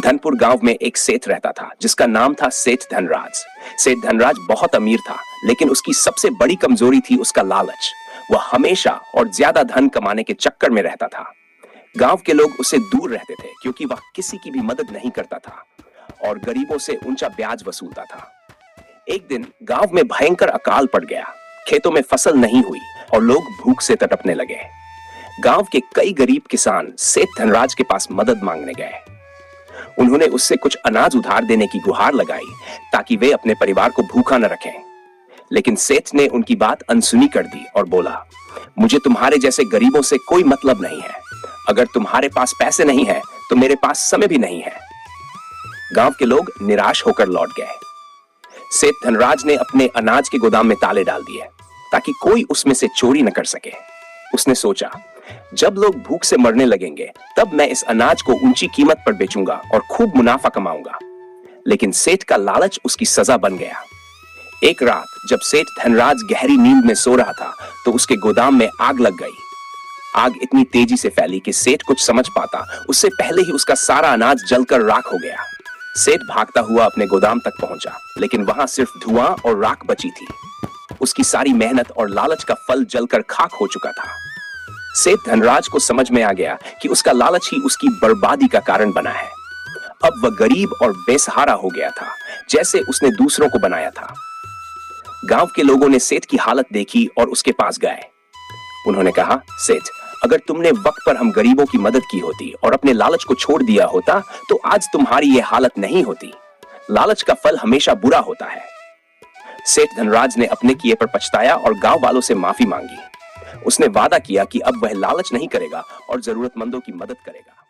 धनपुर गांव में एक सेठ रहता था जिसका नाम था सेठ धनराज। सेठ धनराज बहुत अमीर था, लेकिन उसकी सबसे बड़ी कमजोरी थी उसका लालच। वह हमेशा और ज्यादा धन कमाने के चक्कर में रहता था। गांव के लोग उससे दूर रहते थे क्योंकि वह किसी की भी मदद नहीं करता था और गरीबों से ऊंचा ब्याज वसूलता था। एक दिन गांव में भयंकर अकाल पड़ गया। खेतों में फसल नहीं हुई और लोग भूख से तड़पने लगे। गांव के कई गरीब किसान सेठ धनराज के पास मदद मांगने गए। उन्होंने उससे कुछ अनाज उधार देने की गुहार लगाई ताकि वे अपने परिवार को भूखा न रखें। लेकिन सेठ ने उनकी बात अनसुनी कर दी और बोला, मुझे तुम्हारे जैसे गरीबों से कोई मतलब नहीं है। अगर तुम्हारे पास पैसे नहीं है तो मेरे पास समय भी नहीं है। गांव के लोग निराश होकर लौट गए। सेठ धनराज ने अपने अनाज के गोदाम में ताले डाल दिए ताकि कोई उसमें से चोरी न कर सके। उसने सोचा, जब लोग भूख से मरने लगेंगे तब मैं इस अनाज को ऊंची कीमत पर बेचूंगा और खूब मुनाफा कमाऊंगा। लेकिन सेठ का लालच उसकी सजा बन गया। एक रात जब सेठ धनराज गहरी नींद में सो रहा था तो उसके गोदाम में आग लग गई। आग इतनी तेजी से फैली कि सेठ कुछ समझ पाता उससे पहले ही उसका सारा अनाज जलकर राख हो गया। सेठ भागता हुआ अपने गोदाम तक पहुंचा, लेकिन वहां सिर्फ धुआं और राख बची थी। उसकी सारी मेहनत और लालच का फल जलकर खाक हो चुका था। सेठ धनराज को समझ में आ गया कि उसका लालच ही उसकी बर्बादी का कारण बना है। अब वह गरीब और बेसहारा हो गया था, जैसे उसने दूसरों को बनाया था। गांव के लोगों ने सेठ की हालत देखी और उसके पास गए। उन्होंने कहा, सेठ, अगर तुमने वक्त पर हम गरीबों की मदद की होती और अपने लालच को छोड़ दिया होता तो आज तुम्हारी यह हालत नहीं होती। लालच का फल हमेशा बुरा होता है। सेठ धनराज ने अपने किए पर पछताया और गांव वालों से माफी मांगी। उसने वादा किया कि अब वह लालच नहीं करेगा और जरूरतमंदों की मदद करेगा।